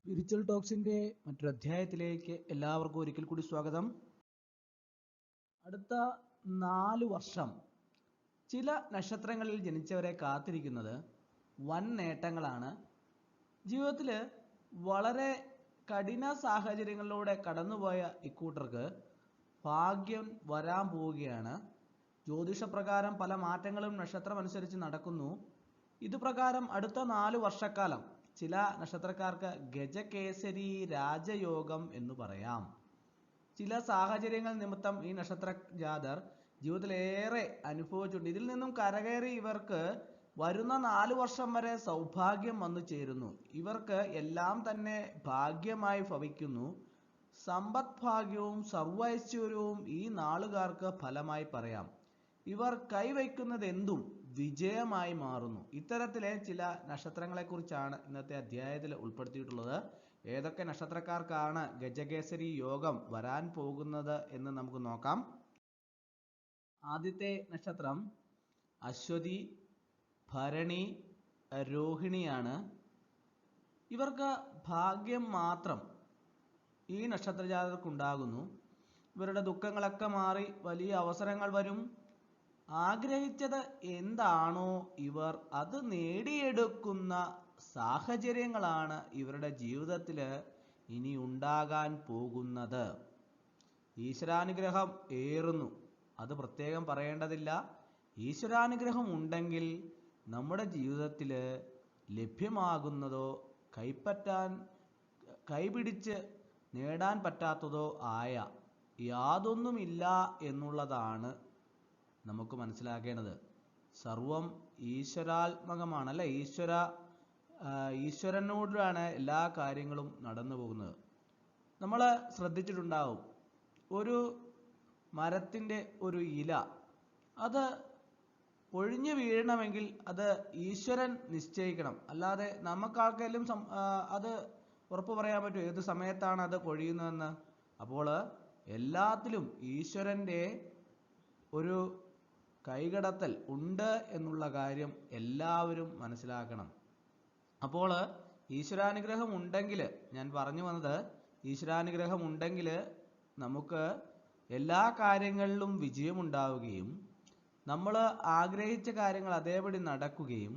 Spiritual ടോക്സിന്റെ മറ്റൊരു അധ്യായത്തിലേക്ക് എല്ലാവർക്കും ഒരിക്കൽ കൂടി സ്വാഗതം. അടുത്ത 4 വർഷം ചില നക്ഷത്രങ്ങളിൽ ജനിച്ചവരെ കാത്തിരിക്കുന്നത് വൻ നേട്ടങ്ങളാണ്. ജീവിതത്തിൽ വളരെ കഠിന സാഹചര്യങ്ങളിലൂടെ കടന്നുപോയ ഇക്കൂട്ടർക്ക് ഭാഗ്യം വരാൻ പോവുകയാണ്. ജ്യോതിഷപ്രകാരം പല മാറ്റങ്ങളും നക്ഷത്രം അനുസരിച്ച് നടക്കുന്നു. ഇതുപ്രകാരം അടുത്ത 4 വർഷക്കാലം ചില നക്ഷത്രക്കാർക്ക് ഗജകേസരി രാജയോഗം എന്ന് പറയാം. ചില സാഹചര്യങ്ങൾ നിമിത്തം ഈ നക്ഷത്ര ജാതർ ജീവിതത്തിലേറെ അനുഭവിച്ചിട്ടുണ്ട്. ഇതിൽ നിന്നും കരകയറി ഇവർക്ക് വരുന്ന 4 വർഷം വരെ സൗഭാഗ്യം വന്നു ചേരുന്നു. ഇവർക്ക് എല്ലാം തന്നെ ഭാഗ്യമായി ഭവിക്കുന്നു. സമ്പദ് ഭാഗ്യവും സർവൈശ്വര്യവും ഈ നാളുകാർക്ക് ഫലമായി പറയാം. ഇവർ കൈവയ്ക്കുന്നത് എന്തും വിജയമായി മാറുന്നു. ഇത്തരത്തിലെ ചില നക്ഷത്രങ്ങളെ കുറിച്ചാണ് ഇന്നത്തെ അധ്യായത്തിൽ ഉൾപ്പെടുത്തിയിട്ടുള്ളത്. ഏതൊക്കെ നക്ഷത്രക്കാർക്കാണ് ഗജകേസരി യോഗം വരാൻ പോകുന്നത് എന്ന് നമുക്ക് നോക്കാം. ആദ്യത്തെ നക്ഷത്രം അശ്വതി, ഭരണി, രോഹിണിയാണ്. ഇവർക്ക് ഭാഗ്യം മാത്രം ഈ നക്ഷത്രജാതർക്കുണ്ടാകുന്നു. ഇവരുടെ ദുഃഖങ്ങളൊക്കെ മാറി വലിയ അവസരങ്ങൾ വരും. ആഗ്രഹിച്ചത് എന്താണോ ഇവർ അത് നേടിയെടുക്കുന്ന സാഹചര്യങ്ങളാണ് ഇവരുടെ ജീവിതത്തിൽ ഇനി ഉണ്ടാകാൻ പോകുന്നത്. ഈശ്വരാനുഗ്രഹം ഏറുന്നു, അത് പ്രത്യേകം പറയേണ്ടതില്ല. ഈശ്വരാനുഗ്രഹം ഉണ്ടെങ്കിൽ നമ്മുടെ ജീവിതത്തിൽ ലഭ്യമാകുന്നതോ കൈപിടിച്ച് നേടാൻ പറ്റാത്തതോ ആയ യാതൊന്നുമില്ല എന്നുള്ളതാണ് നമുക്ക് മനസ്സിലാക്കേണ്ടത്. സർവം ഈശ്വരാത്മകമാണ്, അല്ലെ? ഈശ്വരനോടാണ് എല്ലാ കാര്യങ്ങളും നടന്നു പോകുന്നത്. നമ്മൾ ശ്രദ്ധിച്ചിട്ടുണ്ടാവും, ഒരു മരത്തിൻ്റെ ഒരു ഇല അത് ഒഴിഞ്ഞു വീഴണമെങ്കിൽ അത് ഈശ്വരൻ നിശ്ചയിക്കണം. അല്ലാതെ നമുക്കാർക്കെങ്കിലും അത് ഉറപ്പ് പറയാൻ പറ്റുമോ ഏത് സമയത്താണ് അത് കൊഴിയുന്നതെന്ന്? അപ്പോൾ എല്ലാത്തിലും ഈശ്വരൻ്റെ ഒരു കൈകടത്തൽ ഉണ്ട് എന്നുള്ള കാര്യം എല്ലാവരും മനസ്സിലാക്കണം. അപ്പോൾ ഈശ്വരാനുഗ്രഹം ഉണ്ടെങ്കിൽ, ഞാൻ പറഞ്ഞു വന്നത്, ഈശ്വരാനുഗ്രഹം ഉണ്ടെങ്കിൽ നമുക്ക് എല്ലാ കാര്യങ്ങളിലും വിജയമുണ്ടാവുകയും നമ്മൾ ആഗ്രഹിച്ച കാര്യങ്ങൾ അതേപടി നടക്കുകയും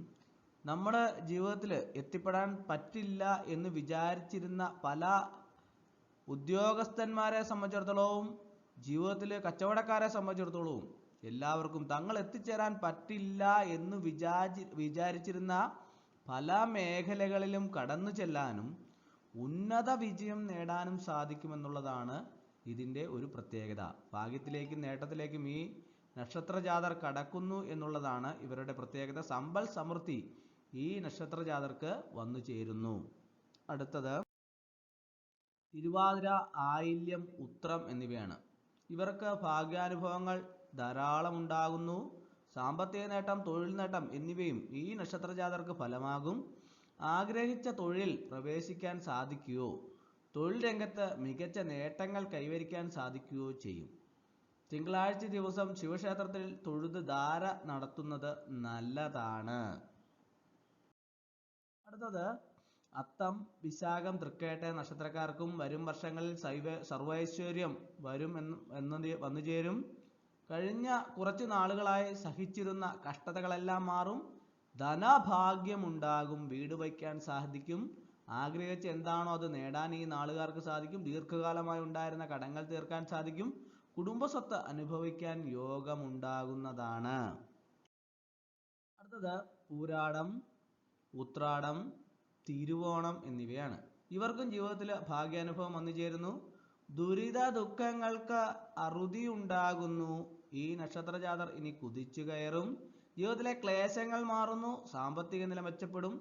നമ്മുടെ ജീവിതത്തിൽ എത്തിപ്പെടാൻ പറ്റില്ല എന്ന് വിചാരിച്ചിരുന്ന പല ഉദ്യോഗസ്ഥന്മാരെ സംബന്ധിച്ചിടത്തോളവും ജീവിതത്തിൽ കച്ചവടക്കാരെ സംബന്ധിച്ചിടത്തോളവും എല്ലാവർക്കും തങ്ങൾ എത്തിച്ചേരാൻ പറ്റില്ല എന്ന് വിചാരിച്ചിരുന്ന പല മേഖലകളിലും കടന്നു ചെല്ലാനും ഉന്നത വിജയം നേടാനും സാധിക്കുമെന്നുള്ളതാണ് ഇതിൻ്റെ ഒരു പ്രത്യേകത. ഭാഗ്യത്തിലേക്കും നേട്ടത്തിലേക്കും ഈ നക്ഷത്രജാതർ കടക്കുന്നു എന്നുള്ളതാണ് ഇവരുടെ പ്രത്യേകത. സമ്പൽ സമൃദ്ധി ഈ നക്ഷത്രജാതർക്ക് വന്നു ചേരുന്നു. അടുത്തത് തിരുവാതിര, ആയില്യം, ഉത്രം എന്നിവയാണ്. ഇവർക്ക് ഭാഗ്യാനുഭവങ്ങൾ ധാരാളം ഉണ്ടാകുന്നു. സാമ്പത്തിക നേട്ടം, തൊഴിൽ നേട്ടം എന്നിവയും ഈ നക്ഷത്രജാതർക്ക് ഫലമാകും. ആഗ്രഹിച്ച തൊഴിൽ പ്രവേശിക്കാൻ സാധിക്കുകയോ തൊഴിൽ രംഗത്ത് മികച്ച നേട്ടങ്ങൾ കൈവരിക്കാൻ സാധിക്കുകയോ ചെയ്യും. തിങ്കളാഴ്ച ദിവസം ശിവക്ഷേത്രത്തിൽ തൊഴുത് ധാര നടത്തുന്നത് നല്ലതാണ്. അടുത്തത് അത്തം, വിശാഖം, തൃക്കേട്ട നക്ഷത്രക്കാർക്കും വരും വർഷങ്ങളിൽ സർവൈശ്വര്യം വന്നു ചേരും. കഴിഞ്ഞ കുറച്ച് നാളുകളായി സഹിച്ചിരുന്ന കഷ്ടതകളെല്ലാം മാറും. ധനഭാഗ്യമുണ്ടാകും. വീട് വയ്ക്കാൻ സാധിക്കും. ആഗ്രഹിച്ച് എന്താണോ അത് നേടാൻ ഈ നാളുകാർക്ക് സാധിക്കും. ദീർഘകാലമായി ഉണ്ടായിരുന്ന കടങ്ങൾ തീർക്കാൻ സാധിക്കും. കുടുംബസ്വത്ത് അനുഭവിക്കാൻ യോഗമുണ്ടാകുന്നതാണ്. അടുത്തത് പൂരാടം, ഉത്രാടം, തിരുവോണം എന്നിവയാണ്. ഇവർക്കും ജീവിതത്തിൽ ഭാഗ്യാനുഭവം വന്നു ചേരുന്നു. ദുരിത ദുഃഖങ്ങൾക്ക് അറുതി ഉണ്ടാകുന്നു. ഈ നക്ഷത്രജാതർ ഇനി കുതിച്ചു കയറും. ജീവിതത്തിലെ ക്ലേശങ്ങൾ മാറുന്നു. സാമ്പത്തിക നില മെച്ചപ്പെടും.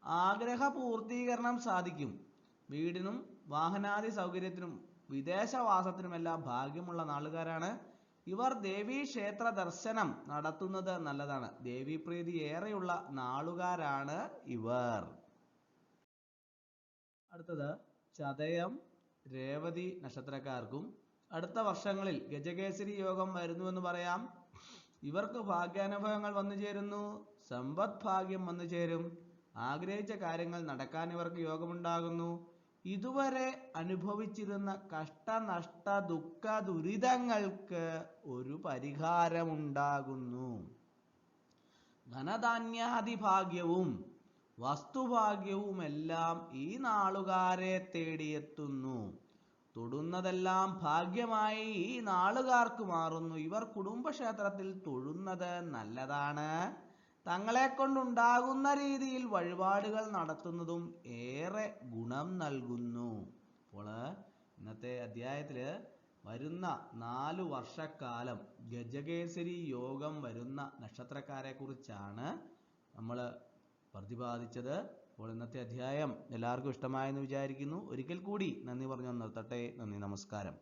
ആഗ്രഹ പൂർത്തീകരണം സാധിക്കും. വീടിനും വാഹനാദി സൗകര്യത്തിനും വിദേശവാസത്തിനുമെല്ലാം ഭാഗ്യമുള്ള നാളുകാരാണ് ഇവർ. ദേവീ ക്ഷേത്ര ദർശനം നടത്തുന്നത് നല്ലതാണ്. ദേവീപ്രീതി ഏറെയുള്ള നാളുകാരാണ് ഇവർ. അടുത്തത് ചതയം, രേവതി നക്ഷത്രക്കാർക്കും അടുത്ത വർഷങ്ങളിൽ ഗജകേസരി യോഗം വരുന്നുവെന്ന് പറയാം. ഇവർക്ക് ഭാഗ്യാനുഭവങ്ങൾ വന്നു ചേരുന്നു. സമ്പദ് ഭാഗ്യം വന്നു ചേരും. ആഗ്രഹിച്ച കാര്യങ്ങൾ നടക്കാൻ ഇവർക്ക് യോഗമുണ്ടാകുന്നു. ഇതുവരെ അനുഭവിച്ചിരുന്ന കഷ്ടനഷ്ട ദുഃഖ ദുരിതങ്ങൾക്ക് ഒരു പരിഹാരമുണ്ടാകുന്നു. ധനധാന്യാദിഭാഗ്യവും വസ്തുഭാഗ്യവുമെല്ലാം ഈ നാളുകാരെ തേടിയെത്തുന്നു. തൊടുന്നതെല്ലാം ഭാഗ്യമായി ഈ നാളുകാർക്ക് മാറുന്നു. ഇവർ കുടുംബക്ഷേത്രത്തിൽ തൊഴുന്നത് നല്ലതാണ്. തങ്ങളെ കൊണ്ടുണ്ടാകുന്ന രീതിയിൽ വഴിപാടുകൾ നടത്തുന്നതും ഏറെ ഗുണം നൽകുന്നു. അപ്പോൾ ഇന്നത്തെ അധ്യായത്തിൽ വരുന്ന 4 വർഷക്കാലം ഗജകേസരി യോഗം വരുന്ന നക്ഷത്രക്കാരെ കുറിച്ചാണ് നമ്മൾ പ്രതിപാദിച്ചത്. അപ്പോൾ ഇന്നത്തെ അധ്യായം എല്ലാവർക്കും ഇഷ്ടമായെന്ന് വിചാരിക്കുന്നു. ഒരിക്കൽ കൂടി നന്ദി പറഞ്ഞു നിർത്തട്ടെ. നന്ദി, നമസ്കാരം.